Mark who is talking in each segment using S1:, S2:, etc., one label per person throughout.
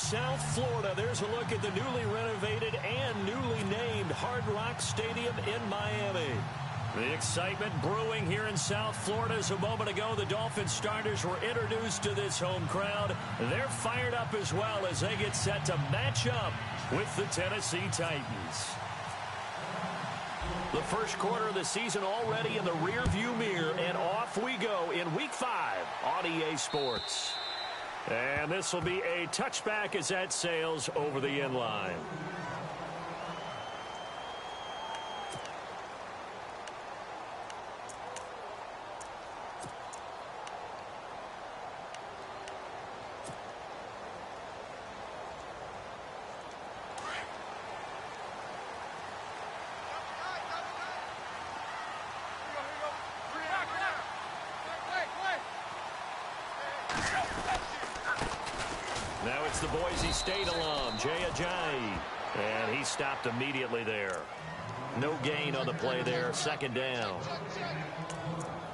S1: South Florida. There's a look at the newly renovated and newly named Hard Rock Stadium in Miami. The excitement brewing here in South Florida. As a moment ago, the Dolphins starters were introduced to this home crowd. They're fired up as well as they get set to match up with the Tennessee Titans. The first quarter of the season already in the rearview mirror, and off we go in Week 5 on EA Sports. And this will be a touchback as that sails over the end line. Now it's the Boise State alum, Jay Ajayi, and he stopped immediately there. No gain on the play there, second down.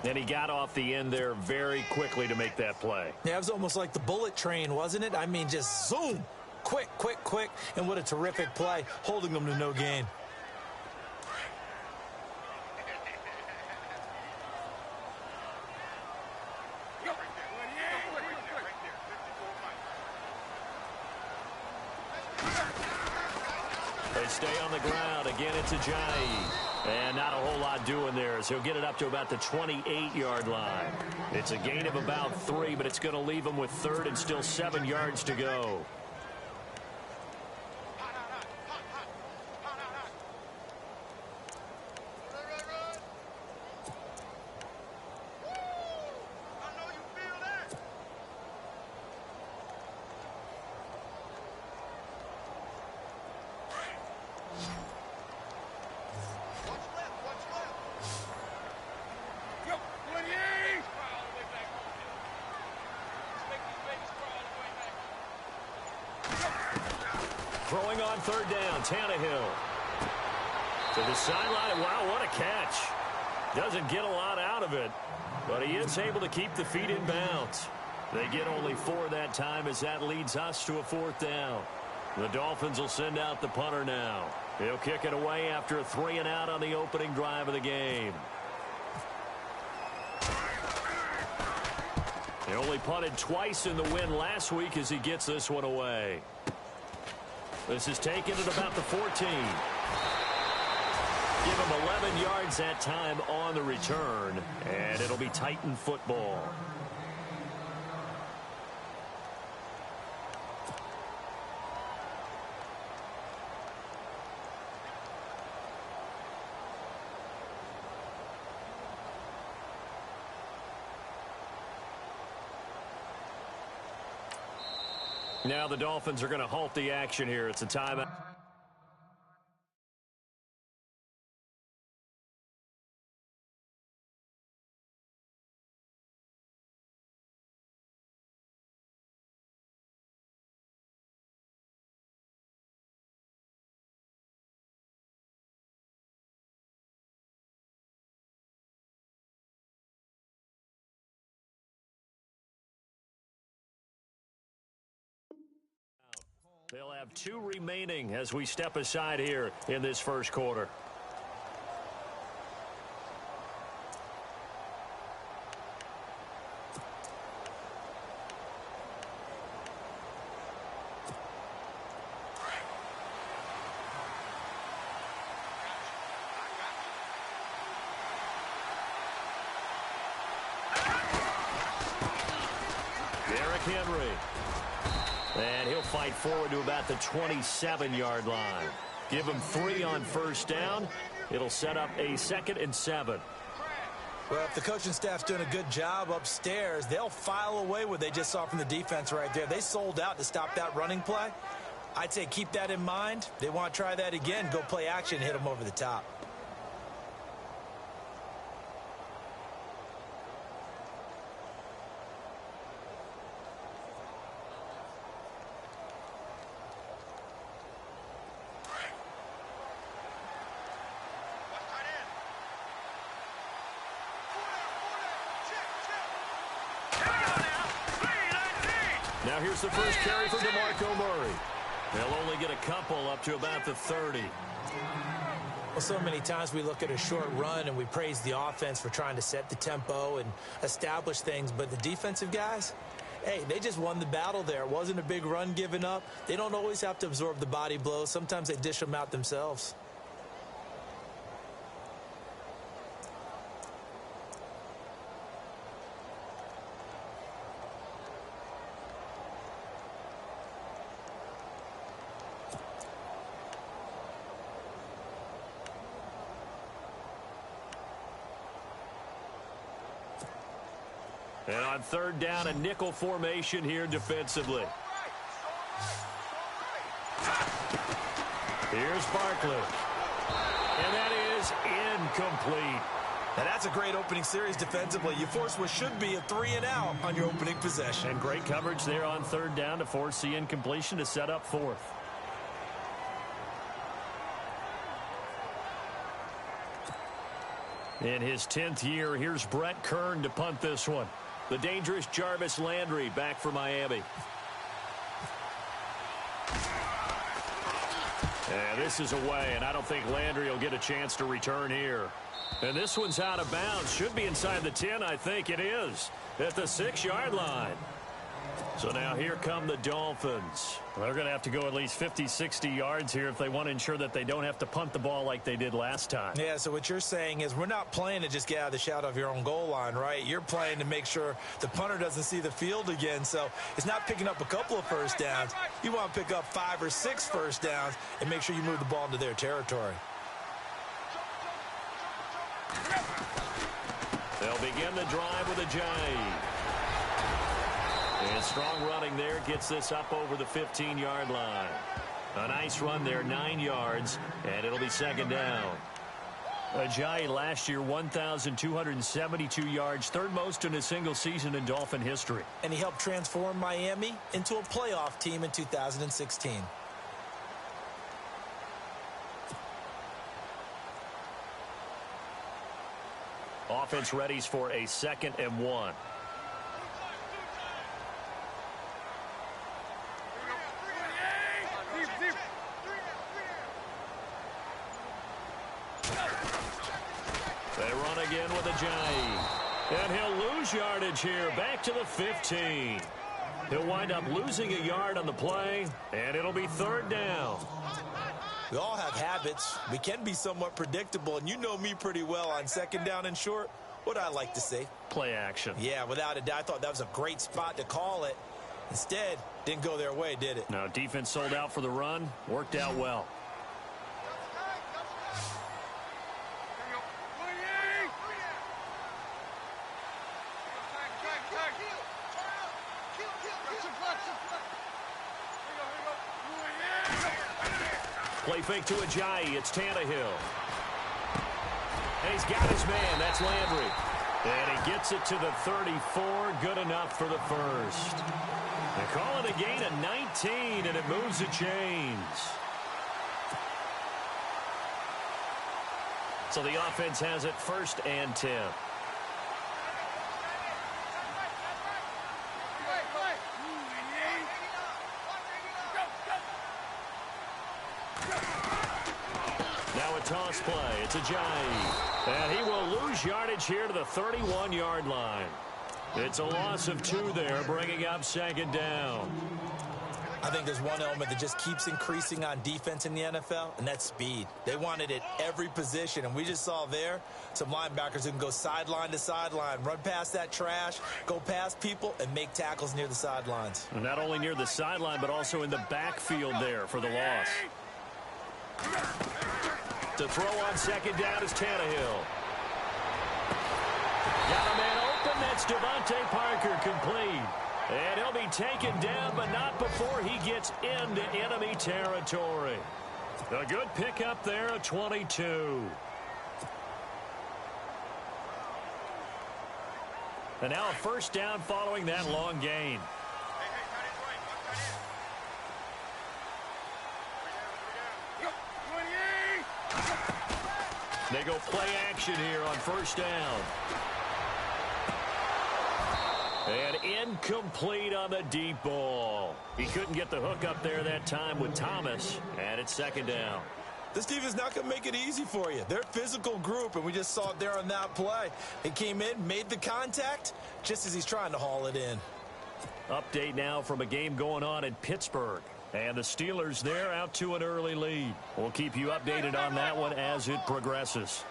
S1: And he got off the end there very quickly to make that play.
S2: Yeah, it was almost like the bullet train, wasn't it? I mean, just zoom, quick, quick, quick, and what a terrific play, holding them to no gain.
S1: They stay on the ground. Again, it's Ajayi. And not a whole lot doing there as he'll get it up to about the 28-yard line. It's a gain of about 3, but it's going to leave him with third and still 7 yards to go. Throwing on third down, Tannehill. To the sideline. Wow, what a catch. Doesn't get a lot out of it, but he is able to keep the feet in bounds. They get only 4 that time as that leads us to a 4th down. The Dolphins will send out the punter now. He'll kick it away after a 3-and-out on the opening drive of the game. He only punted twice in the win last week as he gets this one away. This is taken at about the 14. Give him 11 yards that time on the return, and it'll be Titan football. Now the Dolphins are going to halt the action here. It's a timeout. They'll have 2 remaining as we step aside here in this first quarter. Derrick Henry. And he'll fight forward to about the 27-yard line. Give him 3 on first down. It'll set up a 2nd and 7.
S2: Well, if the coaching staff's doing a good job upstairs, they'll file away what they just saw from the defense right there. They sold out to stop that running play. I'd say keep that in mind. They want to try that again, go play action, hit them over the top.
S1: Now here's the first carry for DeMarco Murray. They'll only get a couple up to about the 30.
S2: Well, so many times we look at a short run and we praise the offense for trying to set the tempo and establish things, but the defensive guys, hey, they just won the battle there. It wasn't a big run given up. They don't always have to absorb the body blows. Sometimes they dish them out themselves.
S1: And on third down, a nickel formation here defensively. Here's Barkley. And that is incomplete.
S2: Now that's a great opening series defensively. You force what should be a 3-and-out on your opening possession.
S1: And great coverage there on third down to force the incompletion to set up fourth. In his 10th year, here's Brett Kern to punt this one. The dangerous Jarvis Landry back for Miami. And this is away, and I don't think Landry will get a chance to return here. And this one's out of bounds. Should be inside the 10, I think it is, at the 6-yard line. So now here come the Dolphins. They're going to have to go at least 50, 60 yards here if they want to ensure that they don't have to punt the ball like they did last time.
S2: Yeah, so what you're saying is we're not playing to just get out of the shadow of your own goal line, right? You're playing to make sure the punter doesn't see the field again. So it's not picking up a couple of first downs. You want to pick up 5 or 6 first downs and make sure you move the ball into their territory.
S1: They'll begin the drive with a J. And strong running there gets this up over the 15-yard line. A nice run there, 9 yards, and it'll be second down. Ajayi last year, 1,272 yards, third most in a single season in Dolphin history.
S2: And he helped transform Miami into a playoff team in 2016.
S1: Offense readies for a 2nd and 1. They run again with Ajayi. And he'll lose yardage here, back to the 15. He'll wind up losing a yard on the play, and it'll be third down.
S2: We all have habits. We can be somewhat predictable, and you know me pretty well on second down and short. What I like to say?
S1: Play action.
S2: Yeah, without a doubt. I thought that was a great spot to call it. Instead, didn't go their way, did it?
S1: No, defense sold out for the run. Worked out well. Play fake to Ajayi. It's Tannehill. And he's got his man. That's Landry. And he gets it to the 34. Good enough for the first. They call it a gain of 19, and it moves the chains. So the offense has it 1st and 10. Now a toss play. It's Ajayi. And he will lose yardage here to the 31-yard line. It's a loss of 2 there, bringing up 2nd down.
S2: I think there's one element that just keeps increasing on defense in the NFL, and that's speed. They want it at every position, and we just saw there some linebackers who can go sideline to sideline, run past that trash, go past people, and make tackles near the sidelines.
S1: And not only near the sideline, but also in the backfield there for the loss. To throw on 2nd down is Tannehill. Got a man open. That's Devontae Parker complete. And he'll be taken down, but not before he gets into enemy territory. A good pickup there, a 22. And now a first down following that long gain. They go play action here on first down. And incomplete on the deep ball. He couldn't get the hook up there that time with Thomas, and it's second down.
S2: This team is not going to make it easy for you. They're a physical group, and we just saw it there on that play. He came in, made the contact, just as he's trying to haul it in.
S1: Update now from a game going on in Pittsburgh. And the Steelers, they're out to an early lead. We'll keep you updated on that one as it progresses.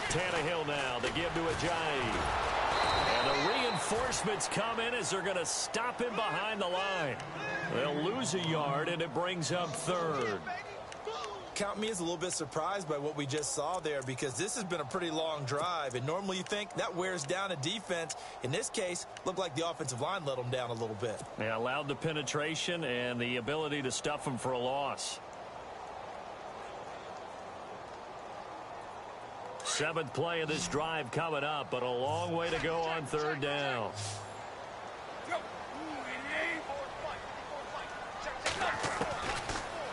S1: Tannehill now, they give to Ajayi. And the reinforcements come in as they're going to stop him behind the line. They'll lose a yard, and it brings up third.
S2: Count me as a little bit surprised by what we just saw there, because this has been a pretty long drive, and normally you think that wears down a defense. In this case, looked like the offensive line let them down a little bit.
S1: They allowed the penetration and the ability to stuff them for a loss. Seventh play of this drive coming up, but a long way to go on third down.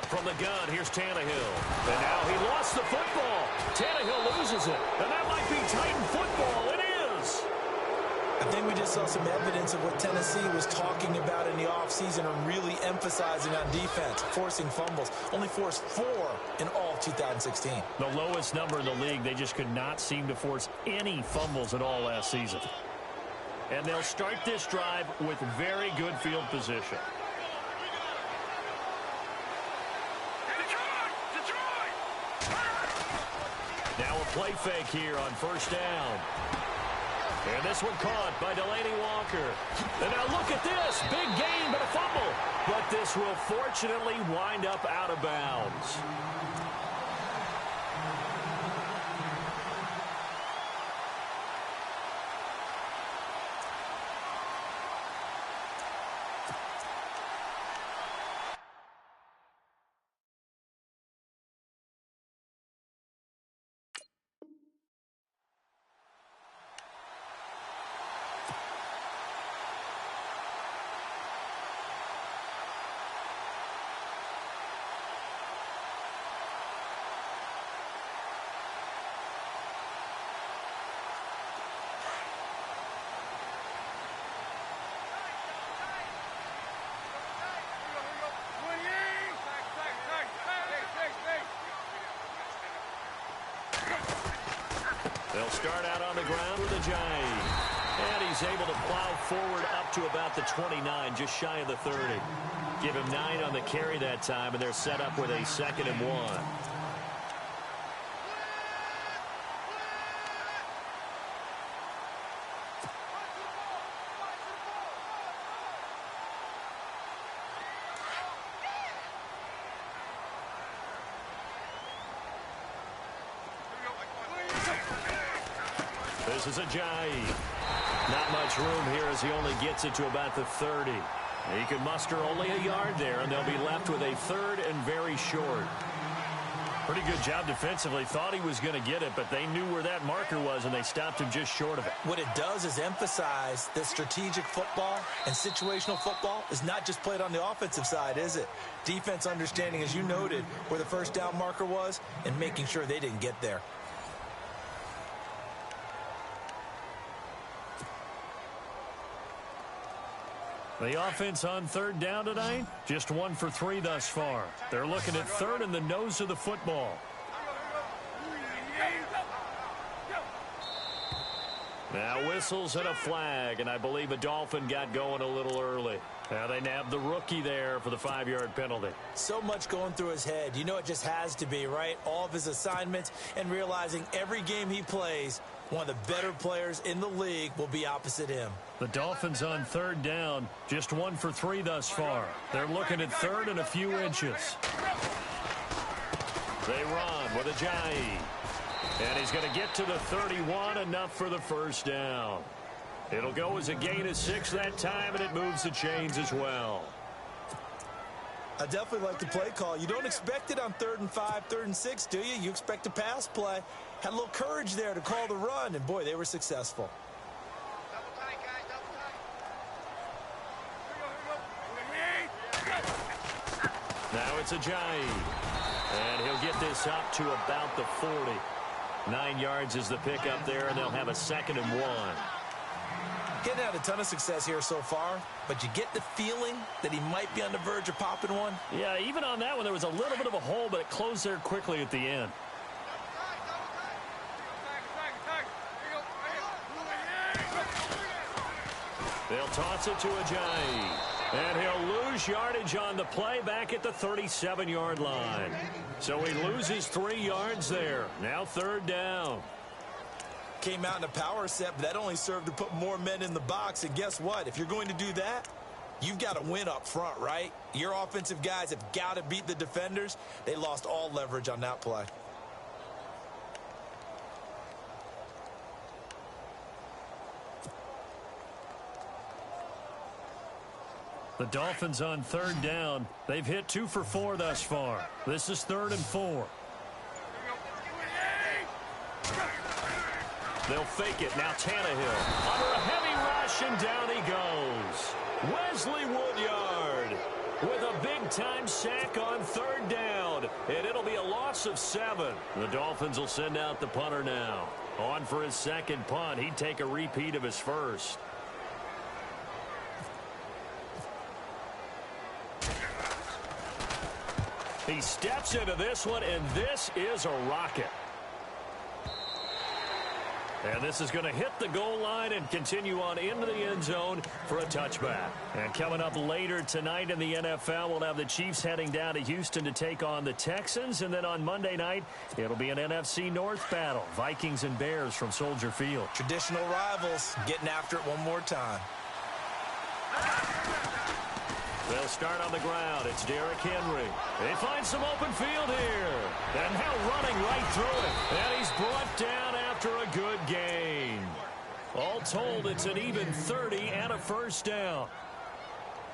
S1: From the gun, here's Tannehill. And now he lost the football. Tannehill loses it. And that might be Titan football. It is.
S2: I think we just saw some evidence of what Tennessee was talking about in the offseason and really emphasizing on defense, forcing fumbles. Only forced 4 in all of 2016.
S1: The lowest number in the league. They just could not seem to force any fumbles at all last season. And they'll start this drive with very good field position. Now a play fake here on first down. And this one caught by Delaney Walker. And now look at this. Big gain, but a fumble. But this will fortunately wind up out of bounds. They'll start out on the ground with Ajayi. And he's able to plow forward up to about the 29, just shy of the 30. Give him 9 on the carry that time, and they're set up with a 2nd and 1. This is Ajayi. Not much room here as he only gets it to about the 30. He can muster only a yard there, and they'll be left with a 3rd and very short. Pretty good job defensively. Thought he was going to get it, but they knew where that marker was, and they stopped him just short of it.
S2: What it does is emphasize that strategic football and situational football is not just played on the offensive side, is it? Defense understanding, as you noted, where the first down marker was and making sure they didn't get there.
S1: The offense on 3rd down tonight, just 1 for 3 thus far. They're looking at 3rd and the nose of the football. Now whistles and a flag, and I believe a Dolphin got going a little early. Now they nabbed the rookie there for the 5-yard penalty.
S2: So much going through his head. You know it just has to be, right? All of his assignments and realizing every game he plays, one of the better players in the league will be opposite him.
S1: The Dolphins on 3rd down, just 1 for 3 thus far. They're looking at 3rd and a few inches. They run with Ajayi. And he's going to get to the 31, enough for the first down. It'll go as a gain of 6 that time, and it moves the chains as well.
S2: I definitely like the play call. You don't expect it on 3rd and 5, 3rd and 6, do you? You expect a pass play. Had a little courage there to call the run, and boy, they were successful.
S1: It's Ajayi. And he'll get this up to about the 40. 9 yards is the pickup there, and they'll have a 2nd and 1.
S2: Getting had a ton of success here so far, but you get the feeling that he might be on the verge of popping one.
S1: Yeah, even on that one, there was a little bit of a hole, but it closed there quickly at the end. They'll toss it to Ajayi. And he'll lose yardage on the play back at the 37-yard line. So he loses 3 yards there. Now 3rd down.
S2: Came out in a power set, but that only served to put more men in the box. And guess what? If you're going to do that, you've got to win up front, right? Your offensive guys have got to beat the defenders. They lost all leverage on that play.
S1: The Dolphins on 3rd down. They've hit 2 for 4 thus far. This is 3rd and 4. They'll fake it. Now Tannehill under a heavy rush, and down he goes. Wesley Woodyard with a big-time sack on 3rd down, and it'll be a loss of 7. The Dolphins will send out the punter now. On for his 2nd punt. He'd take a repeat of his 1st. He steps into this one, and this is a rocket. And this is going to hit the goal line and continue on into the end zone for a touchback. And coming up later tonight in the NFL, we'll have the Chiefs heading down to Houston to take on the Texans. And then on Monday night, it'll be an NFC North battle. Vikings and Bears from Soldier Field.
S2: Traditional rivals getting after it one more time.
S1: They'll start on the ground. It's Derrick Henry. They find some open field here. And now running right through it. And he's brought down after a good gain. All told, it's an even 30 and a 1st down.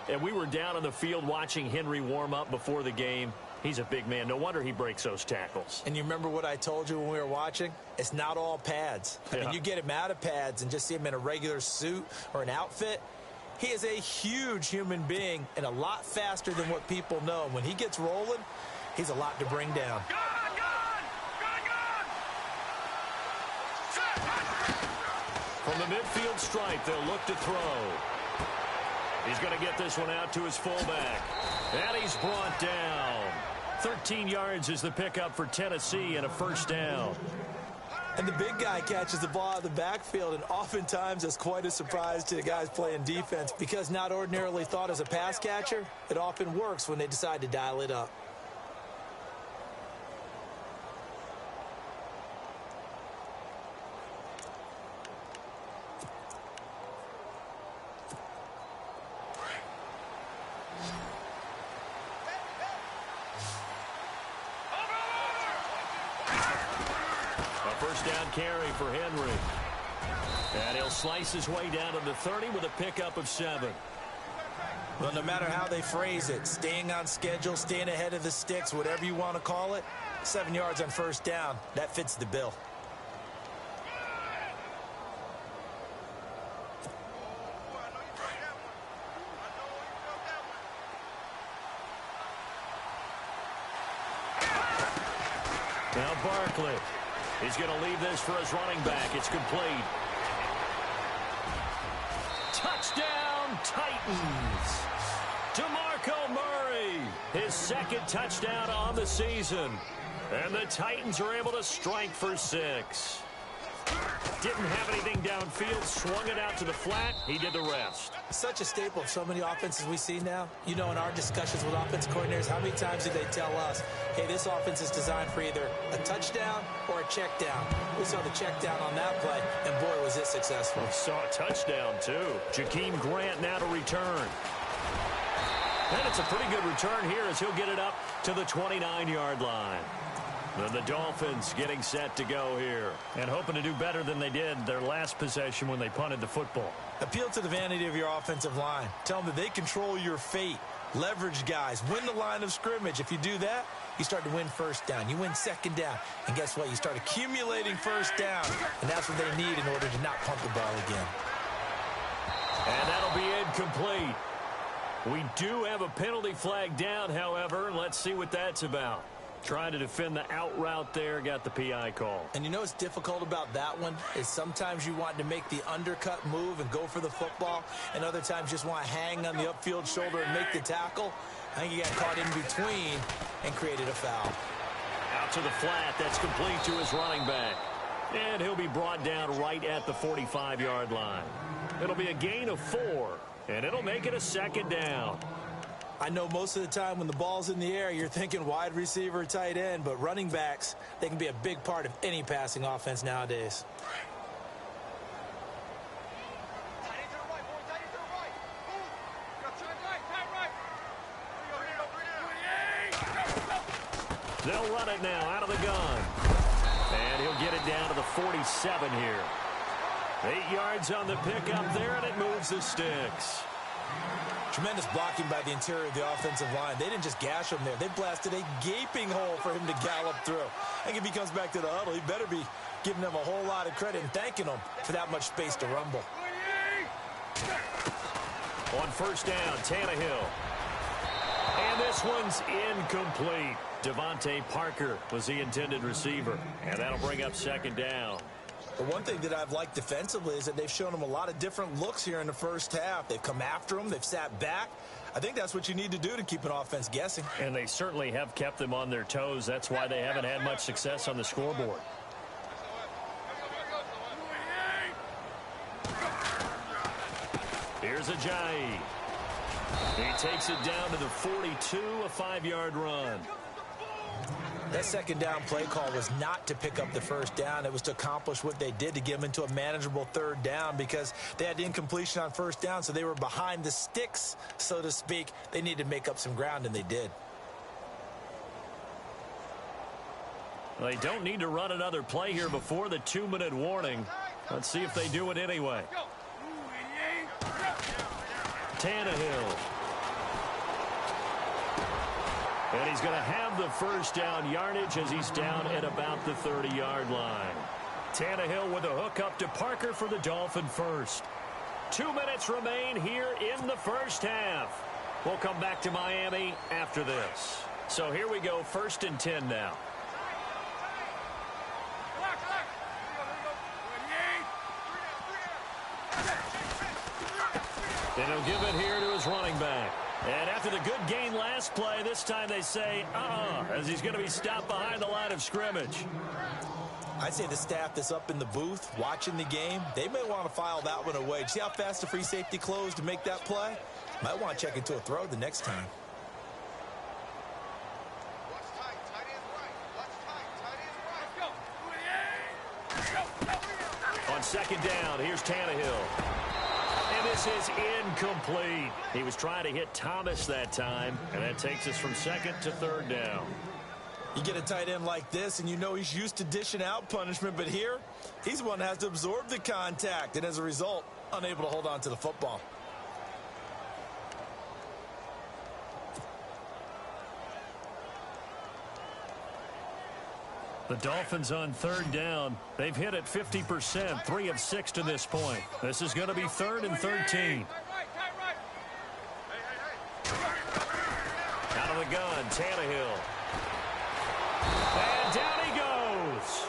S1: And we were down on the field watching Henry warm up before the game. He's a big man. No wonder he breaks those tackles.
S2: And you remember what I told you when we were watching? It's not all pads. I mean, you get him out of pads and just see him in a regular suit or an outfit. He is a huge human being and a lot faster than what people know. When he gets rolling, he's a lot to bring down.
S1: From the midfield stripe, they'll look to throw. He's going to get this one out to his fullback. And he's brought down. 13 yards is the pickup for Tennessee and a 1st down.
S2: And the big guy catches the ball out of the backfield, and oftentimes it's quite a surprise to the guys playing defense because not ordinarily thought as a pass catcher, it often works when they decide to dial it up.
S1: Down carry for Henry. And he'll slice his way down to the 30 with a pickup of 7.
S2: Well, no matter how they phrase it, staying on schedule, staying ahead of the sticks, whatever you want to call it, 7 yards on 1st down, that fits the bill.
S1: Now Barkley. He's going to leave this for his running back. It's complete. Touchdown, Titans. DeMarco Murray, his 2nd touchdown on the season. And the Titans are able to strike for 6. Didn't have anything downfield, swung it out to the flat. He did the rest.
S2: Such a staple of so many offenses we see now. You know, in our discussions with offense coordinators, how many times do they tell us, hey, this offense is designed for either a touchdown or a check down. We saw the check down on that play, and boy, was it successful.
S1: We saw a touchdown, too. Jakeem Grant now to return. And it's a pretty good return here as he'll get it up to the 29-yard line. Then the Dolphins getting set to go here and hoping to do better than they did their last possession when they punted the football.
S2: Appeal to the vanity of your offensive line. Tell them that they control your fate. Leverage guys. Win the line of scrimmage. If you do that, you start to win 1st down. You win 2nd down. And guess what? You start accumulating 1st down. And that's what they need in order to not punt the ball again.
S1: And that'll be incomplete. We do have a penalty flag down, however. Let's see what that's about. Trying to defend the out route there, got the PI call.
S2: And you know what's difficult about that one is sometimes you want to make the undercut move and go for the football, and other times just want to hang on the upfield shoulder and make the tackle. I think he got caught in between and created a foul.
S1: Out to the flat. That's complete to his running back. And he'll be brought down right at the 45-yard line. It'll be a gain of 4, and it'll make it a second down.
S2: I know most of the time when the ball's in the air, you're thinking wide receiver, tight end, but running backs, they can be a big part of any passing offense nowadays.
S1: They'll run it now out of the gun. And he'll get it down to the 47 here. 8 yards on the pickup there, and it moves the sticks.
S2: Tremendous blocking by the interior of the offensive line. They didn't just gash him there. They blasted a gaping hole for him to gallop through. I think if he comes back to the huddle, he better be giving them a whole lot of credit and thanking them for that much space to rumble.
S1: On first down, Tannehill. And this one's incomplete. Devontae Parker was the intended receiver. And that'll bring up second down.
S2: The one thing that I've liked defensively is that they've shown him a lot of different looks here in the first half. They've come after him. They've sat back. I think that's what you need to do to keep an offense guessing.
S1: And they certainly have kept them on their toes. That's why they haven't had much success on the scoreboard. Here's Ajayi. He takes it down to the 42, a 5-yard run.
S2: That second down play call was not to pick up the first down. It was to accomplish what they did, to get them into a manageable third down, because they had the incompletion on first down, so they were behind the sticks, so to speak. They needed to make up some ground, and they did.
S1: They don't need to run another play here before the 2-minute warning. Let's see if they do it anyway. Tannehill. And he's going to have the first down yardage as he's down at about the 30-yard line. Tannehill with a hook up to Parker for the Dolphin first. 2 minutes remain here in the first half. We'll come back to Miami after this. So here we go, 1st and 10 now. And he'll give it here to his running back. And after the good gain last play, this time they say, as he's going to be stopped behind the line of scrimmage.
S2: I'd say the staff that's up in the booth watching the game, they may want to file that one away. See how fast the free safety closed to make that play? Might want to check into a throw the next time.
S1: On second down, here's Tannehill. And this is incomplete. He was trying to hit Thomas that time, and that takes us from second to third down.
S2: You get a tight end like this, and you know he's used to dishing out punishment, but here, he's the one that has to absorb the contact, and as a result, unable to hold on to the football.
S1: The Dolphins on third down. They've hit it 50%, 3 of 6 to this point. This is going to be 3rd and 13. Out of the gun, Tannehill. And down he goes.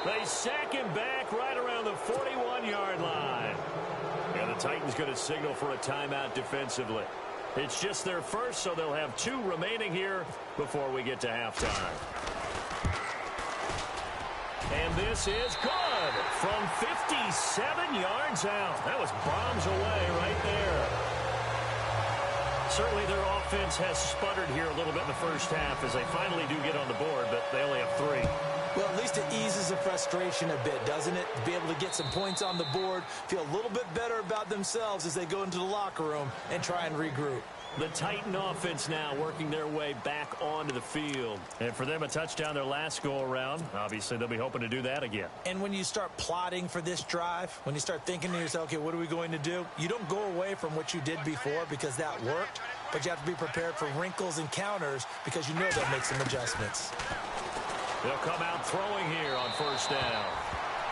S1: They sack him back right around the 41-yard line. And the Titans going to signal for a timeout defensively. It's just their first, so they'll have 2 remaining here before we get to halftime. And this is good from 57 yards out. That was bombs away right there. Certainly their offense has sputtered here a little bit in the first half as they finally do get on the board, but they only have 3.
S2: Well, at least it eases the frustration a bit, doesn't it? To be able to get some points on the board, feel a little bit better about themselves as they go into the locker room and try and regroup.
S1: The Titan offense now working their way back onto the field. And for them, a touchdown their last go-around. Obviously, they'll be hoping to do that again.
S2: And when you start plotting for this drive, when you start thinking to yourself, okay, what are we going to do? You don't go away from what you did before because that worked, but you have to be prepared for wrinkles and counters because you know they'll make some adjustments.
S1: They'll come out throwing here on first down.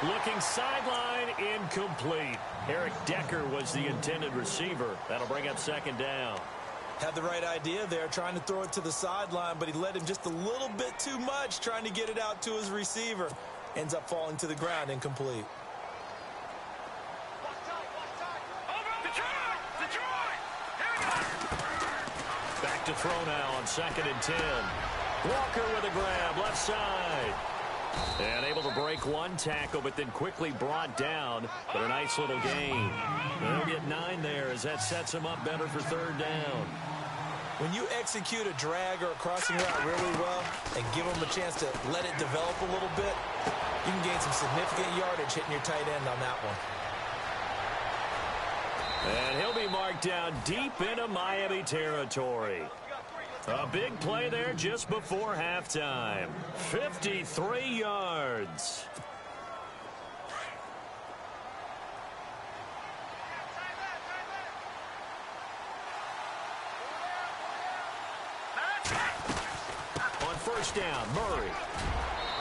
S1: Looking sideline, incomplete. Eric Decker was the intended receiver. That'll bring up second down.
S2: Had the right idea there, trying to throw it to the sideline, but he led him just a little bit too much, trying to get it out to his receiver. Ends up falling to the ground, incomplete.
S1: Back to throw now on 2nd and 10. Walker with a grab, left side. And able to break one tackle, but then quickly brought down. But a nice little gain. They'll get 9 there as that sets him up better for 3rd down.
S2: When you execute a drag or a crossing route really well and give them a chance to let it develop a little bit, you can gain some significant yardage hitting your tight end on that one.
S1: And he'll be marked down deep into Miami territory. A big play there just before halftime. 53 yards. On 1st down, Murray.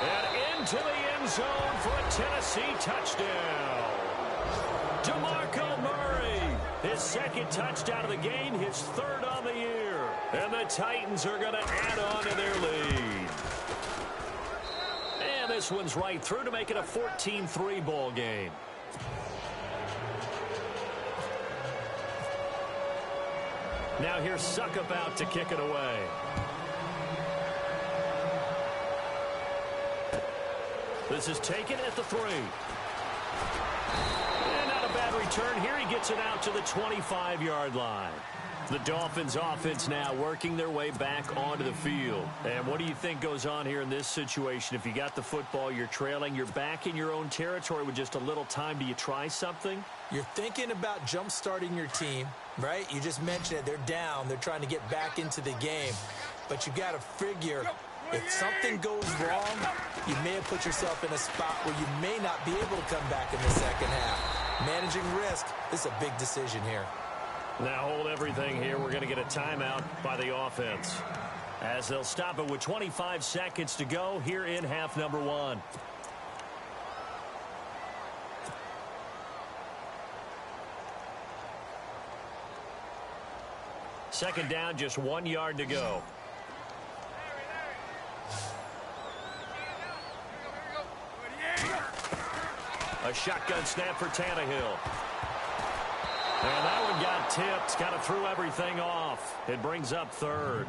S1: And into the end zone for a Tennessee touchdown. DeMarco Murray, his 2nd touchdown of the game, his 3rd on the year. And the Titans are going to add on to their lead. And this one's right through to make it a 14-3 ball game. Now here's Suckup out to kick it away. This is taken at the 3. And not a bad return here. He gets it out to the 25-yard line. The Dolphins offense now working their way back onto the field. And what do you think goes on here in this situation? If you got the football, you're trailing, you're back in your own territory with just a little time. Do you try something?
S2: You're thinking about jump-starting your team, right? You just mentioned it. They're down. They're trying to get back into the game. But you got to figure, if something goes wrong, you may have put yourself in a spot where you may not be able to come back in the second half. Managing risk is a big decision here.
S1: Now hold everything here. We're going to get a timeout by the offense, as they'll stop it with 25 seconds to go here in half number 1. Second down, just 1 yard to go. A shotgun snap for Tannehill. And that one got tipped. Kind of threw everything off. It brings up 3rd.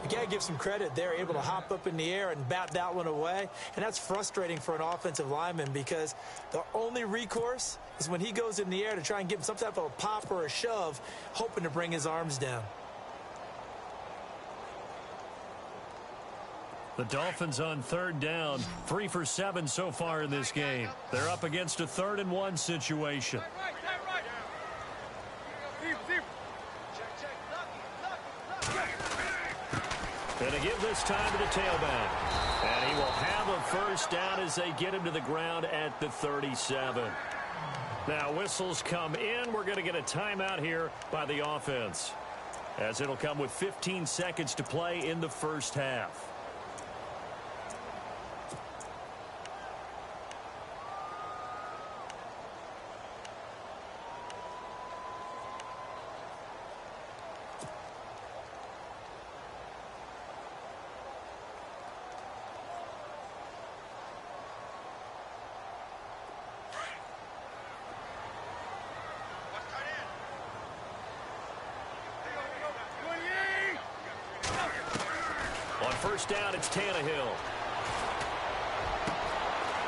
S2: You got to give some credit. They're able to hop up in the air and bat that one away. And that's frustrating for an offensive lineman because the only recourse is when he goes in the air to try and give him some type of a pop or a shove, hoping to bring his arms down.
S1: The Dolphins on 3rd down, 3 for 7 so far in this game. They're up against a 3rd and 1 situation. Going to give this time to the tailback. And he will have a 1st down as they get him to the ground at the 37. Now whistles come in. We're going to get a timeout here by the offense, as it'll come with 15 seconds to play in the 1st half. On 1st down, it's Tannehill.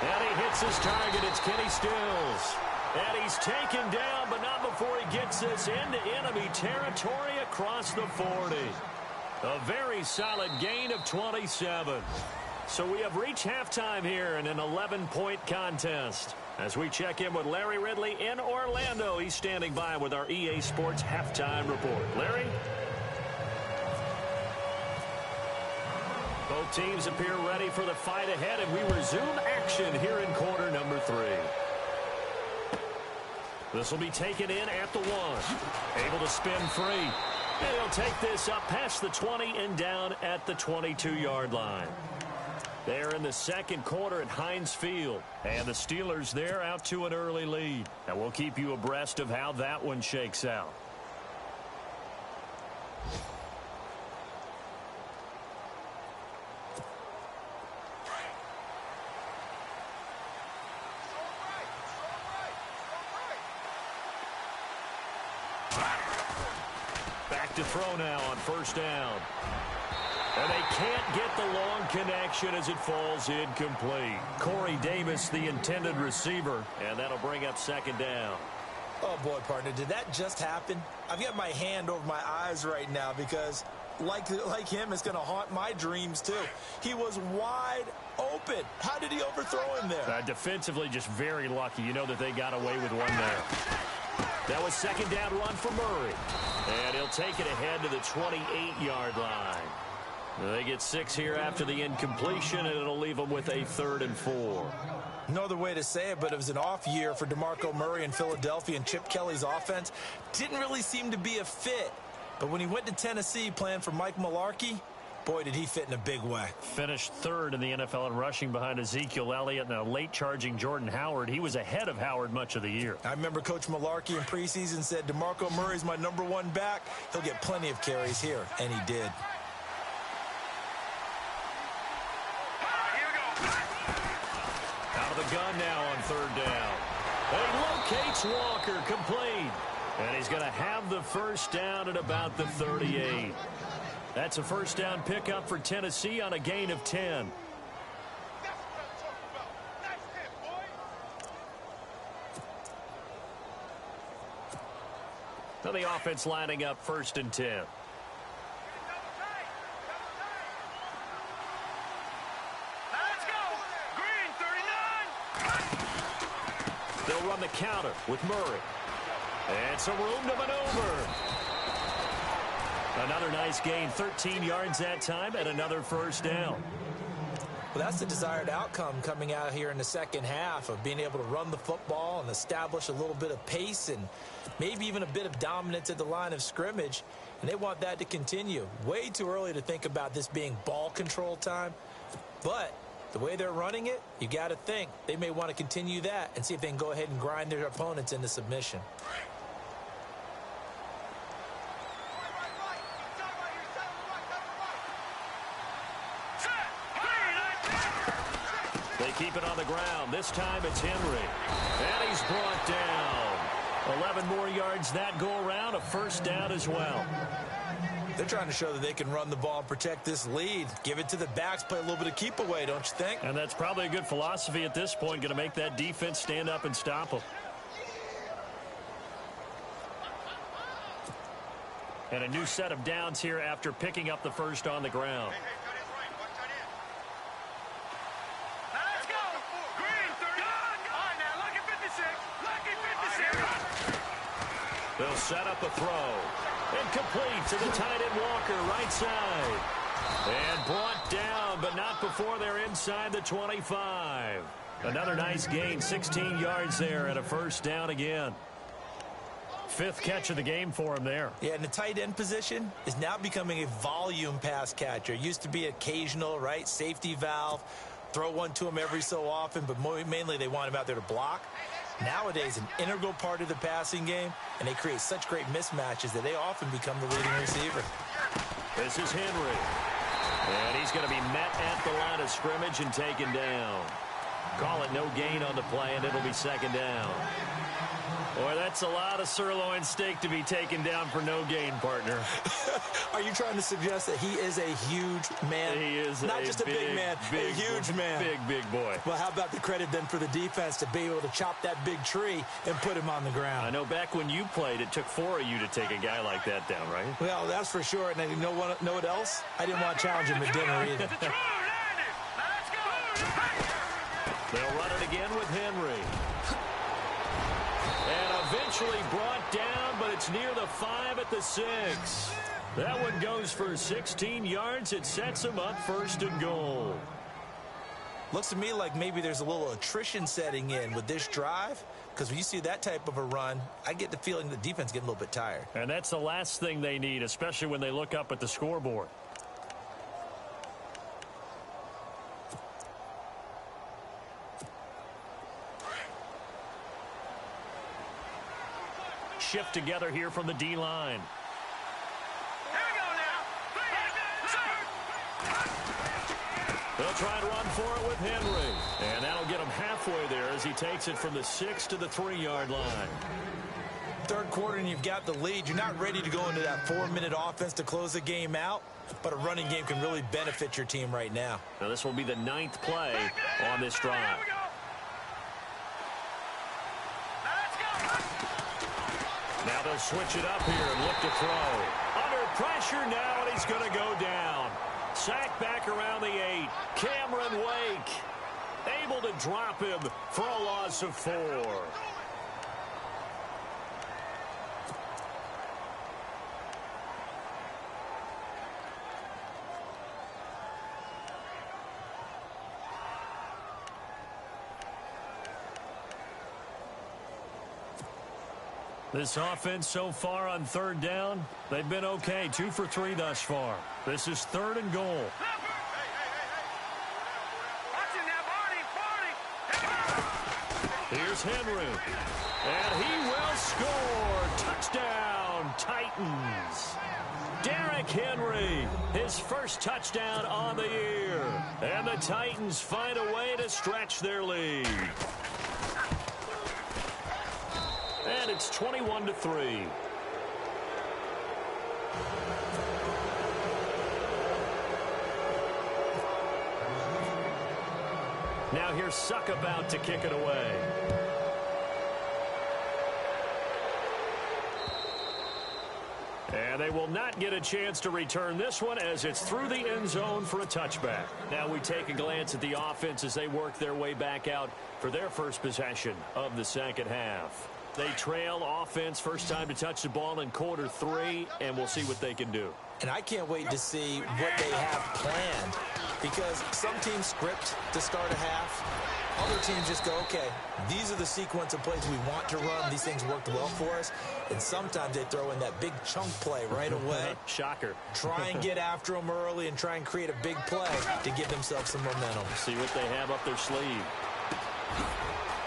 S1: And he hits his target. It's Kenny Stills. And he's taken down, but not before he gets this into enemy territory across the 40. A very solid gain of 27. So we have reached halftime here in an 11-point contest. As we check in with Larry Ridley in Orlando, he's standing by with our EA Sports halftime report. Larry? Both teams appear ready for the fight ahead, and we resume action here in quarter number 3. This will be taken in at the 1. Able to spin free. And he'll take this up past the 20 and down at the 22-yard line. They're in the second quarter at Heinz Field. And the Steelers there out to an early lead. And we'll keep you abreast of how that one shakes out. Back to throw now on first down. And they can't get the long connection as it falls incomplete. Corey Davis, the intended receiver, and that'll bring up second down.
S2: Oh, boy, partner, did that just happen? I've got my hand over my eyes right now because, like him, it's going to haunt my dreams, too. He was wide open. How did he overthrow him there?
S1: Defensively, just very lucky. You know that they got away with one there. That was second down run for Murray. And he'll take it ahead to the 28-yard line. They get 6 here after the incompletion, and it'll leave them with a 3rd and 4.
S2: No other way to say it, but it was an off year for DeMarco Murray in Philadelphia, and Chip Kelly's offense didn't really seem to be a fit. But when he went to Tennessee playing for Mike Mularkey, boy, did he fit in a big way.
S1: Finished 3rd in the NFL in rushing behind Ezekiel Elliott and a late-charging Jordan Howard. He was ahead of Howard much of the year.
S2: I remember Coach Mularkey in preseason said, DeMarco Murray's my #1 back. He'll get plenty of carries here, and he did.
S1: Out of the gun now on 3rd down. He locates Walker, complete. And he's going to have the first down at about the 38. That's a first down pickup for Tennessee on a gain of 10. So the offense lining up 1st and 10.
S3: Let's go. Green 39.
S1: They'll run the counter with Murray. And some room to maneuver. Another nice gain, 13 yards that time, and another first down.
S2: Well, that's the desired outcome coming out here in the second half of being able to run the football and establish a little bit of pace and maybe even a bit of dominance at the line of scrimmage. And they want that to continue. Way too early to think about this being ball control time. But the way they're running it, you got to think they may want to continue that and see if they can go ahead and grind their opponents into submission.
S1: They keep it on the ground. This time it's Henry. And he's brought down. 11 more yards that go around. A first down as well.
S2: They're trying to show that they can run the ball and protect this lead. Give it to the backs, play a little bit of keep away, don't you think?
S1: And that's probably a good philosophy at this point. Going to make that defense stand up and stop them. And a new set of downs here after picking up the first on the ground. They'll set up a throw. Incomplete to the tight end Walker, right side. And brought down, but not before they're inside the 25. Another nice gain, 16 yards there, and a first down again. 5th catch of the game for him there.
S2: Yeah, and the tight end position is now becoming a volume pass catcher. It used to be occasional, right? Safety valve. Throw one to him every so often, but mainly they want him out there to block. Nowadays, an integral part of the passing game, and they create such great mismatches that they often become the leading receiver.
S1: This is Henry. And he's going to be met at the line of scrimmage and taken down. Call it no gain on the play, and it'll be second down. Boy, that's a lot of sirloin steak to be taken down for no gain, partner.
S2: Are you trying to suggest that he is a huge man?
S1: He is
S2: not just a big man, a huge man.
S1: Big boy.
S2: Well, how about the credit then for the defense to be able to chop that big tree and put him on the ground?
S1: I know back when you played, it took 4 of you to take a guy like that down, right?
S2: Well, that's for sure. And you know what else? I didn't want to challenge him at dinner either.
S1: They'll run it again with Henry. And eventually brought down, but it's near the 5 at the 6. That one goes for 16 yards. It sets him up 1st and goal.
S2: Looks to me like maybe there's a little attrition setting in with this drive, because when you see that type of a run, I get the feeling the defense getting a little bit tired.
S1: And that's the last thing they need, especially when they look up at the scoreboard. Shift together here from the D-line.
S3: Here we go.
S1: try and run for it with Henry. And that'll get him halfway there as he takes it from the 6 to the 3-yard line.
S2: Third quarter and you've got the lead. You're not ready to go into that 4-minute offense to close the game out, but a running game can really benefit your team right now.
S1: Now this will be the 9th play on this drive. Now they'll switch it up here and look to throw. Under pressure now, and he's going to go down. Sacked back around the 8. Cameron Wake able to drop him for a loss of 4. This offense so far on third down, they've been okay. 2 for 3 thus far. This is 3rd and goal. Here's Henry. And he will score. Touchdown, Titans. Derrick Henry, his first touchdown on the year. And the Titans find a way to stretch their lead. And it's 21-3. Now here's Suck about to kick it away. And they will not get a chance to return this one as it's through the end zone for a touchback. Now we take a glance at the offense as they work their way back out for their first possession of the second half. They trail offense, first time to touch the ball in quarter 3, and we'll see what they can do.
S2: And I can't wait to see what they have planned, because some teams script to start a half. Other teams just go, okay, these are the sequence of plays we want to run. These things worked well for us. And sometimes they throw in that big chunk play right away.
S1: Shocker.
S2: Try and get after them early and try and create a big play to give themselves some momentum.
S1: See what they have up their sleeve.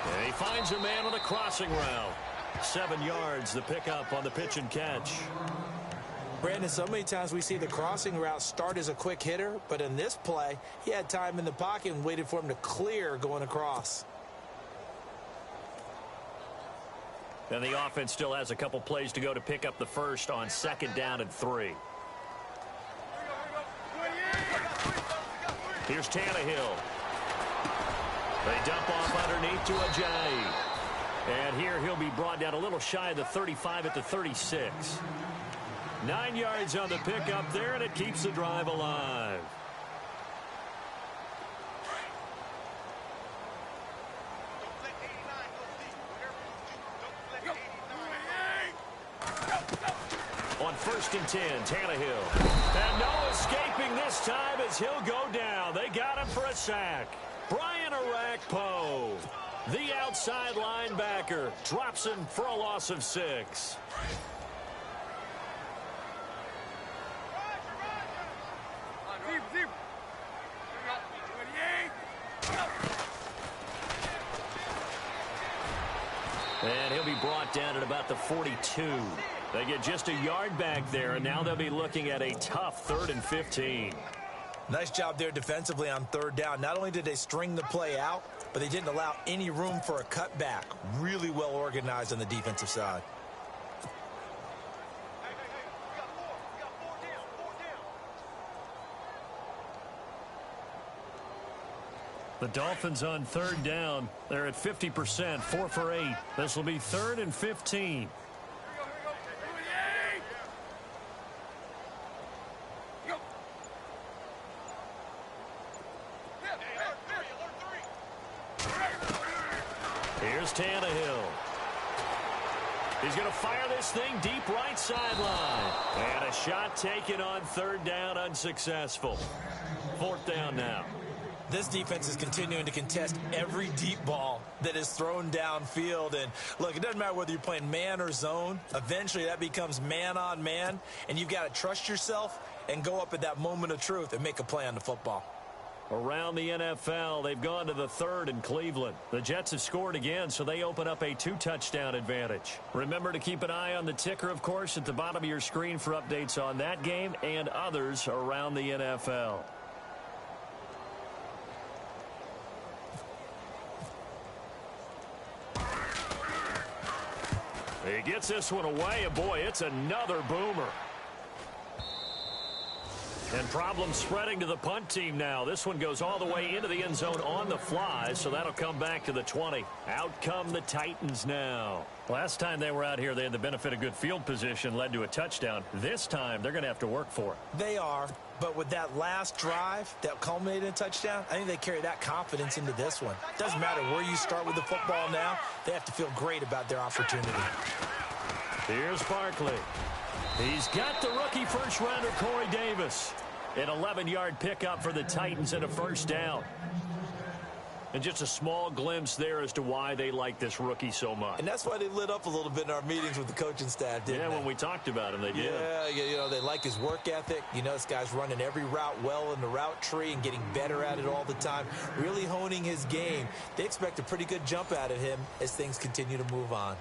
S1: And he finds a man on the crossing route. 7 yards, the pickup on the pitch and catch.
S2: Brandon, so many times we see the crossing route start as a quick hitter, but in this play, he had time in the pocket and waited for him to clear going across.
S1: And the offense still has a couple plays to go to pick up the first on 2nd down and 3. Here's Tannehill. They dump off underneath to Ajayi. And here he'll be brought down a little shy of the 35 at the 36. 9 yards on the pickup there, and it keeps the drive alive. On 1st and 10, Tannehill. And no escaping this time as he'll go down. They got him for a sack. Brian Arakpo, the outside linebacker, drops him for a loss of 6. And he'll be brought down at about the 42. They get just a yard back there, and now they'll be looking at a tough 3rd and 15.
S2: Nice job there defensively on 3rd down. Not only did they string the play out, but they didn't allow any room for a cutback. Really well organized on the defensive side.
S1: The Dolphins on 3rd down. They're at 50%, 4 for 8. This will be 3rd and 15. Here's Tannehill. He's going to fire this thing deep right sideline. And a shot taken on 3rd down, unsuccessful. 4th down now.
S2: This defense is continuing to contest every deep ball that is thrown downfield. And, look, it doesn't matter whether you're playing man or zone. Eventually, that becomes man on man. And you've got to trust yourself and go up at that moment of truth and make a play on the football.
S1: Around the NFL, they've gone to the 3rd in Cleveland. The Jets have scored again, so they open up a 2-touchdown advantage. Remember to keep an eye on the ticker, of course, at the bottom of your screen for updates on that game and others around the NFL. He gets this one away, and boy, it's another boomer. And problems spreading to the punt team now. This one goes all the way into the end zone on the fly, so that'll come back to the 20. Out come the Titans now. Last time they were out here, they had the benefit of good field position, led to a touchdown. This time, they're going to have to work for it.
S2: They are, but with that last drive that culminated in a touchdown, I think they carry that confidence into this one. Doesn't matter where you start with the football now, they have to feel great about their opportunity.
S1: Here's Barkley. He's got the rookie first-rounder Corey Davis. An 11-yard pickup for the Titans and a first down. And just a small glimpse there as to why they like this rookie so much.
S2: And that's why they lit up a little bit in our meetings with the coaching staff, didn't they?
S1: Yeah, when we talked about him, they did.
S2: Yeah, you know, they like his work ethic. You know, this guy's running every route well in the route tree and getting better at it all the time, really honing his game. They expect a pretty good jump out of him as things continue to move on.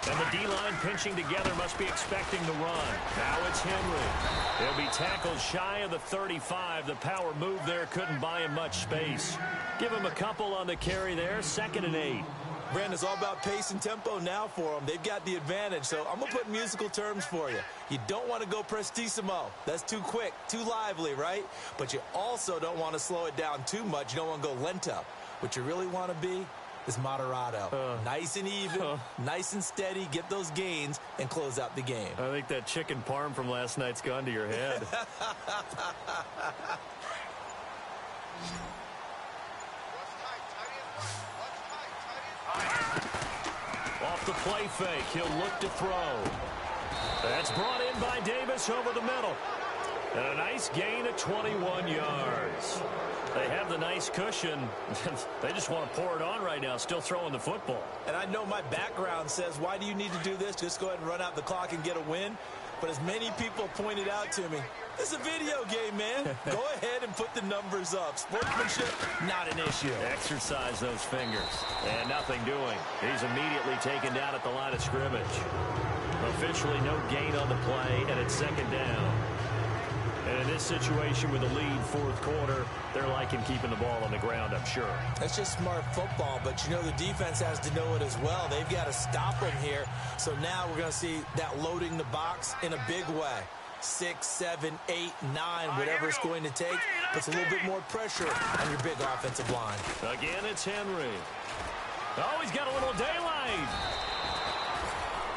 S1: And the D-line pinching together must be expecting the run. Now it's Henry. He'll be tackled shy of the 35. The power move there couldn't buy him much space. Give him a couple on the carry there. 2nd and 8.
S2: Brandon, it's all about pace and tempo now for them. They've got the advantage, so I'm going to put musical terms for you. You don't want to go prestissimo. That's too quick, too lively, right? But you also don't want to slow it down too much. You don't want to go lento. What you really want to be is moderato. Nice and even, nice and steady, get those gains, and close out the game.
S1: I think that chicken parm from last night's gone to your head. Off the play fake, he'll look to throw. That's brought in by Davis over the middle. And a nice gain of 21 yards. They have the nice cushion. They just want to pour it on right now, still throwing the football.
S2: And I know my background says, why do you need to do this? Just go ahead and run out the clock and get a win. But as many people pointed out to me, it's a video game, man. Go ahead and put the numbers up. Sportsmanship, not an issue.
S1: Exercise those fingers. And nothing doing. He's immediately taken down at the line of scrimmage. Officially no gain on the play, and it's 2nd down. And in this situation with the lead 4th quarter, they're liking keeping the ball on the ground, I'm sure.
S2: That's just smart football, but you know the defense has to know it as well. They've got to stop them here. So now we're going to see that loading the box in a big way. 6, 7, 8, 9, whatever it's going to take, puts a little bit more pressure on your big offensive line.
S1: Again, it's Henry. Oh, he's got a little daylight.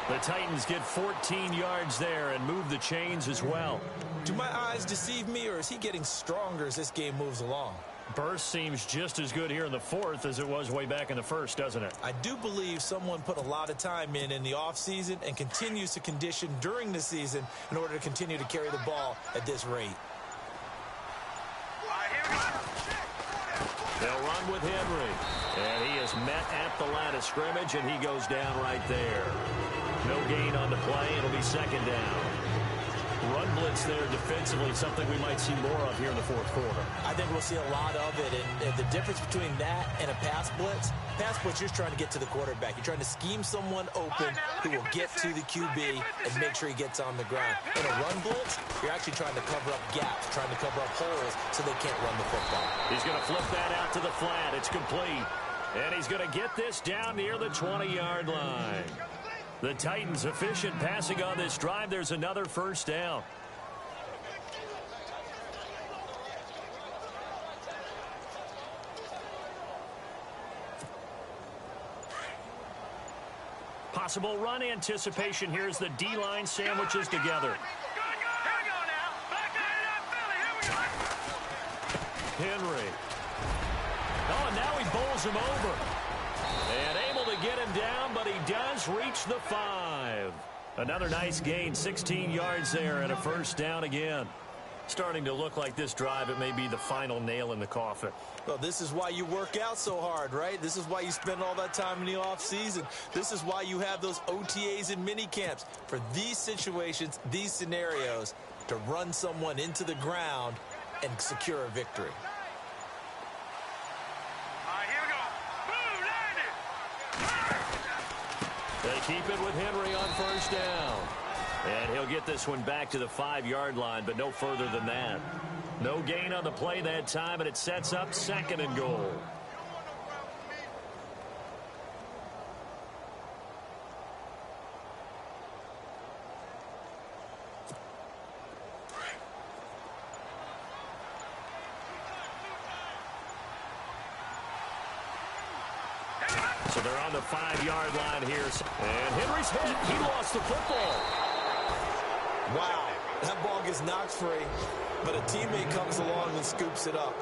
S1: The Titans get 14 yards there and move the chains as well.
S2: Do my eyes deceive me, or is he getting stronger as this game moves along?
S1: Burst seems just as good here in the 4th as it was way back in the 1st, doesn't it?
S2: I do believe someone put a lot of time in the offseason and continues to condition during the season in order to continue to carry the ball at this rate.
S1: They'll run with Henry. And he is met at the line of scrimmage, and he goes down right there. No gain on the play. It'll be 2nd down. Run blitz there defensively, something we might see more of here in the 4th quarter.
S2: I think we'll see a lot of it, and the difference between that and a pass blitz, you're trying to get to the quarterback. You're trying to scheme someone open who will get to the QB and make sure he gets on the ground. In a run blitz, you're actually trying to cover up gaps, trying to cover up holes so they can't run the football.
S1: He's going to flip that out to the flat. It's complete. And he's going to get this down near the 20-yard line. The Titans efficient passing on this drive. There's another first down. Possible run anticipation. Here's the D-line sandwiches together. Henry. Oh, and now he bowls him over. And able to get him down, but he does reach the 5. Another nice gain, 16 yards there, and a first down again. Starting to look like this drive, it may be the final nail in the coffin.
S2: Well, this is why you work out so hard, right? This is why you spend all that time in the offseason. This is why you have those OTAs and mini camps. For these situations, these scenarios, to run someone into the ground and secure a victory.
S3: All right, here we go.
S1: They keep it with Henry on first down. And he'll get this one back to the 5-yard line, but no further than that. No gain on the play that time, and it sets up 2nd and goal. So they're on the 5-yard line here. And Henry's hit. He lost the football.
S2: Wow, that ball gets knocked free, but a teammate comes along and scoops it up.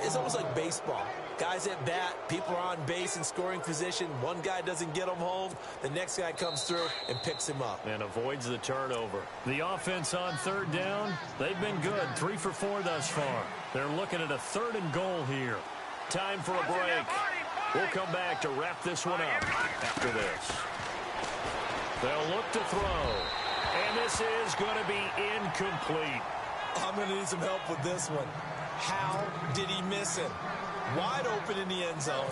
S2: It's almost like baseball. Guys at bat, people are on base in scoring position. One guy doesn't get him home. The next guy comes through and picks him up.
S1: And avoids the turnover. The offense on 3rd down, they've been good. 3 for 4 thus far. They're looking at a 3rd and goal here. Time for a break. We'll come back to wrap this one up after this. They'll look to throw. And this is going to be incomplete.
S2: I'm going to need some help with this one. How did he miss him? Wide open in the end zone.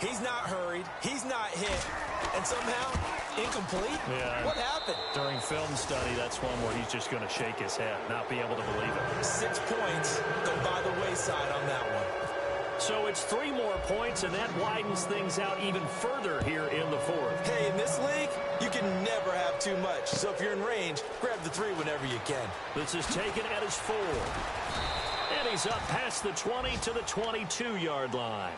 S2: He's not hurried. He's not hit. And somehow, incomplete?
S1: Yeah.
S2: What happened?
S1: During film study, that's one where he's just going to shake his head, not be able to believe it.
S2: 6 points go by the wayside on that one.
S1: So it's 3 more points, and that widens things out even further here in the 4th.
S2: Hey, in this league, you can never have too much. So if you're in range, grab the 3 whenever you can.
S1: This is taken at his 4. And he's up past the 20 to the 22-yard line.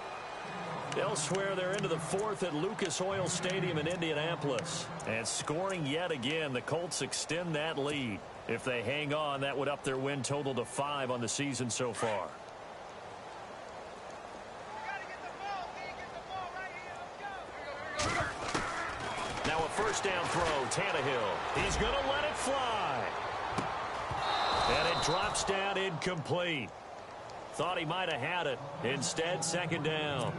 S1: Elsewhere, they're into the 4th at Lucas Oil Stadium in Indianapolis. And scoring yet again, the Colts extend that lead. If they hang on, that would up their win total to 5 on the season so far. Now a first down throw, Tannehill. He's going to let it fly. And it drops down incomplete. Thought he might have had it. Instead, 2nd down.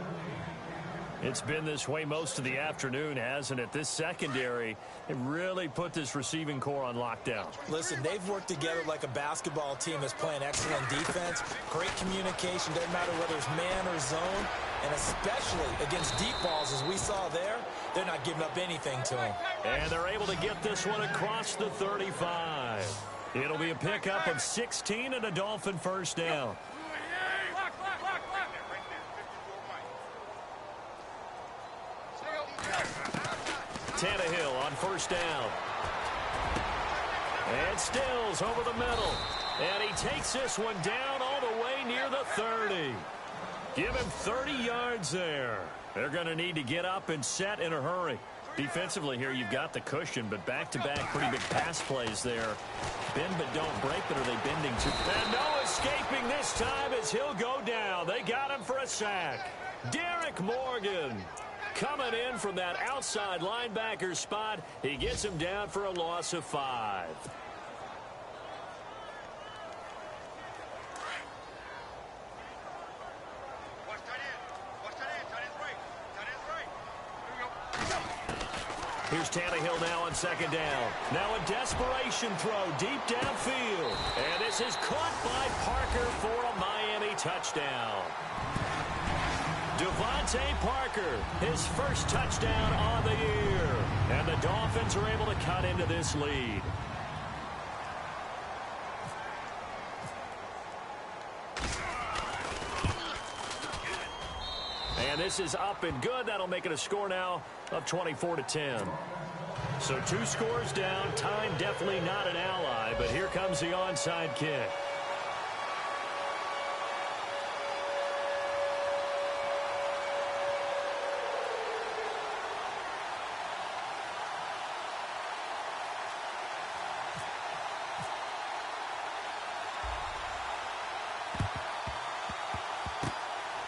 S1: It's been this way most of the afternoon, hasn't it? This secondary, it really put this receiving core on lockdown.
S2: Listen, they've worked together like a basketball team that's playing excellent defense. Great communication, doesn't matter whether it's man or zone. And especially against deep balls, as we saw there, they're not giving up anything to him.
S1: And they're able to get this one across the 35. It'll be a pickup of 16 and a Dolphin first down. Tannehill on first down. And Stills over the middle. And he takes this one down all the way near the 30. Give him 30 yards there. They're going to need to get up and set in a hurry. Defensively here, you've got the cushion, but back-to-back pretty big pass plays there. Bend but don't break, but are they bending too? And no escaping this time as he'll go down. They got him for a sack. Derek Morgan coming in from that outside linebacker spot. He gets him down for a loss of 5. Here's Tannehill now on 2nd down. Now a desperation throw deep downfield. And this is caught by Parker for a Miami touchdown. Devontae Parker, his first touchdown on the year. And the Dolphins are able to cut into this lead. And this is up and good. That'll make it a score now of 24-10. So 2 scores down. Time definitely not an ally, but here comes the onside kick.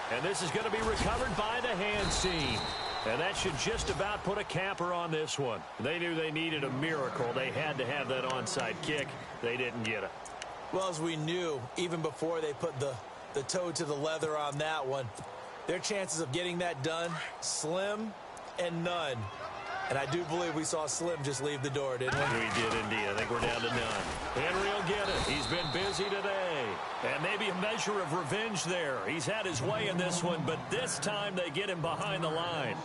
S1: And this is going to be recovered by the hands team. And that should just about put a capper on this one. They knew they needed a miracle. They had to have that onside kick. They didn't get it.
S2: Well, as we knew, even before they put the toe to the leather on that one, their chances of getting that done, slim and none. And I do believe we saw Slim just leave the door, didn't we?
S1: We did indeed. I think we're down to none. Henry will get it. He's been busy today. And maybe a measure of revenge there. He's had his way in this one, but this time they get him behind the line.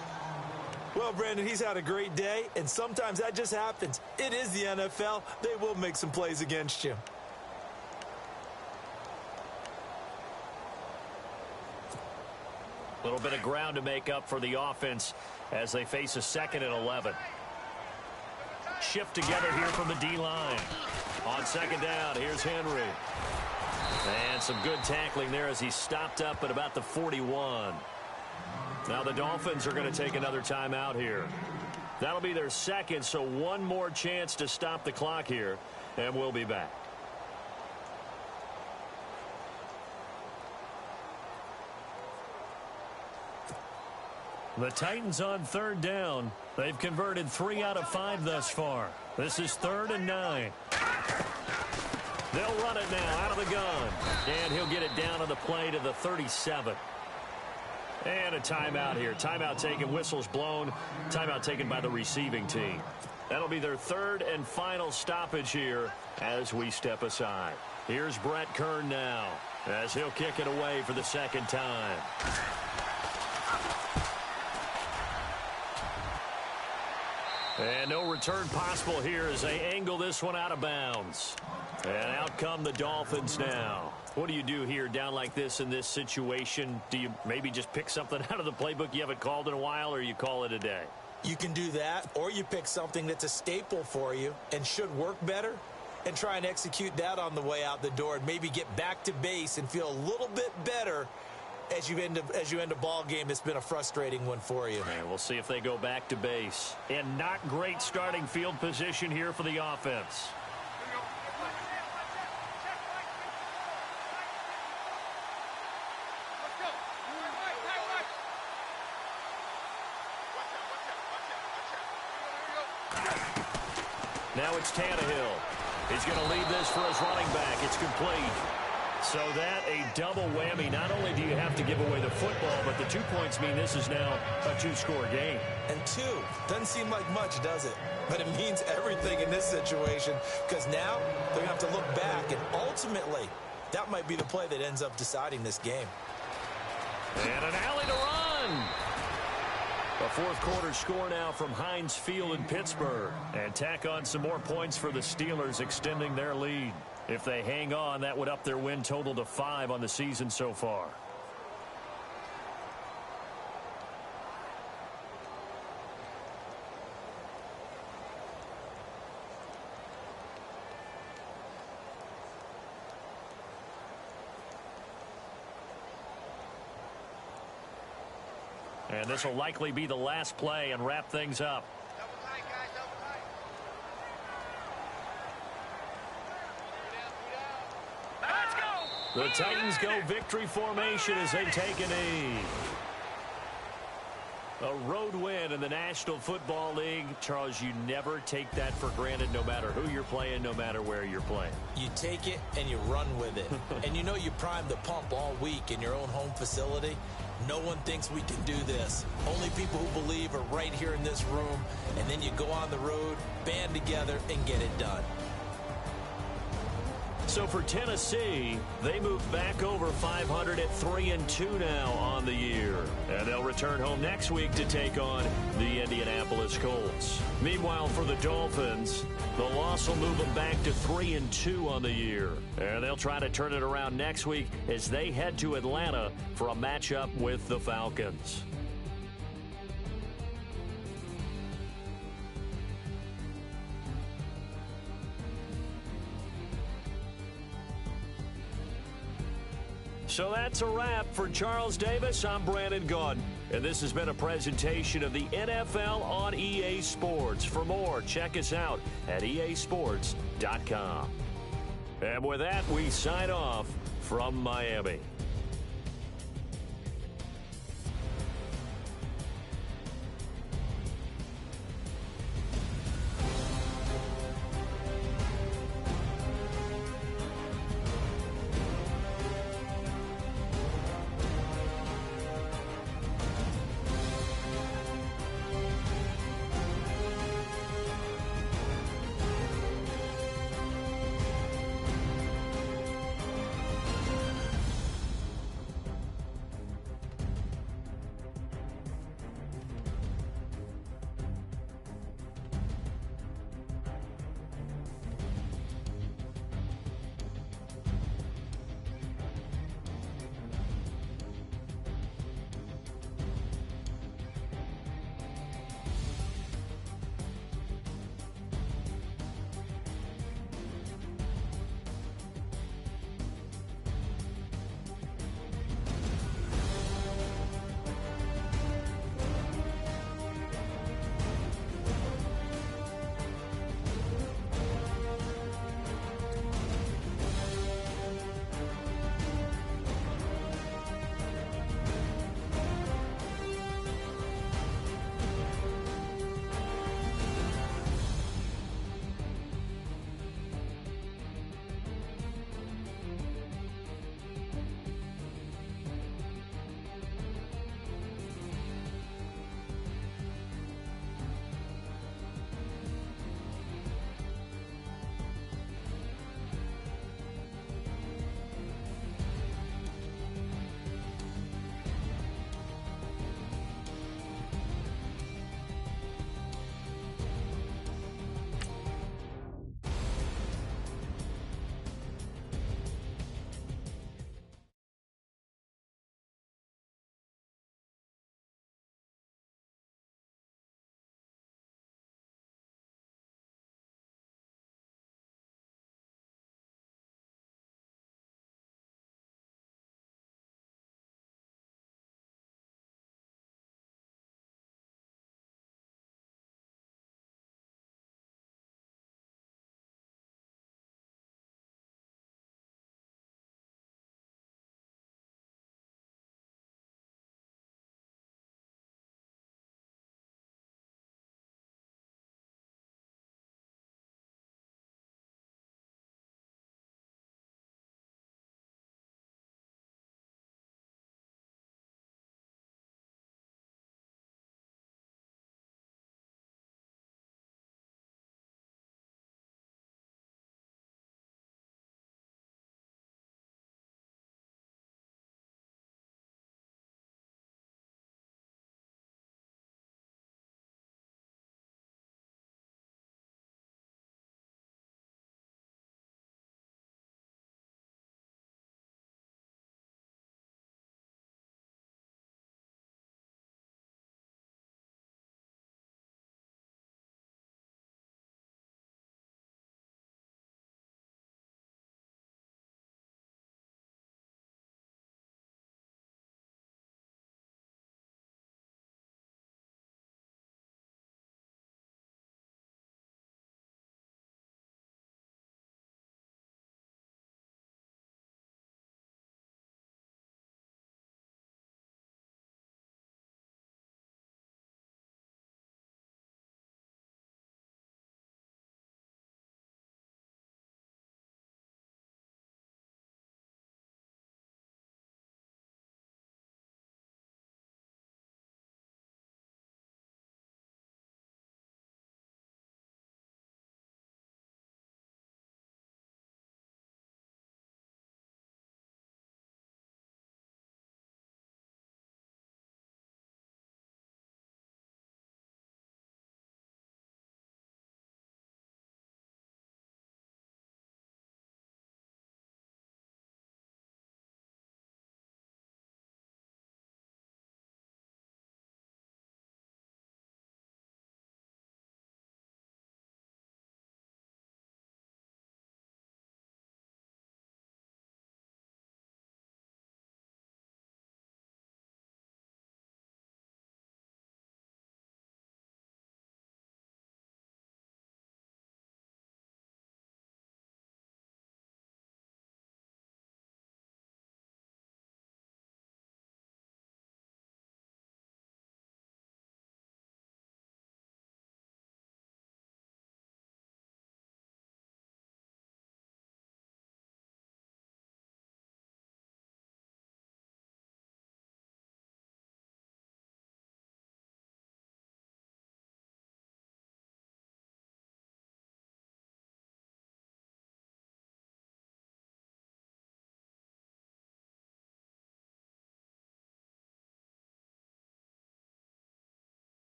S2: Well, Brandon, he's had a great day, and sometimes that just happens. It is the NFL. They will make some plays against you.
S1: A little bit of ground to make up for the offense as they face a 2nd and 11. Shift together here from the D-line. On 2nd down, here's Henry. And some good tackling there as he stopped up at about the 41. Now the Dolphins are going to take another timeout here. That'll be their 2nd, so one more chance to stop the clock here, and we'll be back. The Titans on 3rd down. They've converted 3 out of 5 thus far. This is 3rd and 9. They'll run it now out of the gun. And he'll get it down on the play to the 37. And a timeout here. Timeout taken, whistles blown. Timeout taken by the receiving team. That'll be their 3rd and final stoppage here as we step aside. Here's Brett Kern now as he'll kick it away for the 2nd time. And no return possible here as they angle this one out of bounds. And out come the Dolphins now. What do you do here down like this in this situation? Do you maybe just pick something out of the playbook you haven't called in a while, or you call it a day?
S2: You can do that, or you pick something that's a staple for you and should work better and try and execute that on the way out the door and maybe get back to base and feel a little bit better as you end a ball game that's been a frustrating one for you.
S1: And we'll see if they go back to base. And not great starting field position here for the offense. Now it's Tannehill. He's going to lead this for his running back. It's complete. So that a double whammy. Not only do you have to give away the football, but the 2 points mean this is now a 2-score game.
S2: And 2 doesn't seem like much, does it? But it means everything in this situation because now they're going to have to look back, and ultimately that might be the play that ends up deciding this game.
S1: And an alley to run. A 4th quarter score now from Heinz Field in Pittsburgh. And tack on some more points for the Steelers, extending their lead. If they hang on, that would up their win total to 5 on the season so far. And this will likely be the last play and wrap things up. The Titans go victory formation as they take a knee. A road win in the National Football League. Charles, you never take that for granted no matter who you're playing, no matter where you're playing.
S2: You take it and you run with it. And you know you primed the pump all week in your own home facility. No one thinks we can do this. Only people who believe are right here in this room. And then you go on the road, band together, and get it done.
S1: So for Tennessee, they move back over 500 at 3-2 now on the year. And they'll return home next week to take on the Indianapolis Colts. Meanwhile, for the Dolphins, the loss will move them back to 3-2 on the year. And they'll try to turn it around next week as they head to Atlanta for a matchup with the Falcons. So that's a wrap. For Charles Davis, I'm Brandon Gaudin. And this has been a presentation of the NFL on EA Sports. For more, check us out at easports.com. And with that, we sign off from Miami.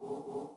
S4: You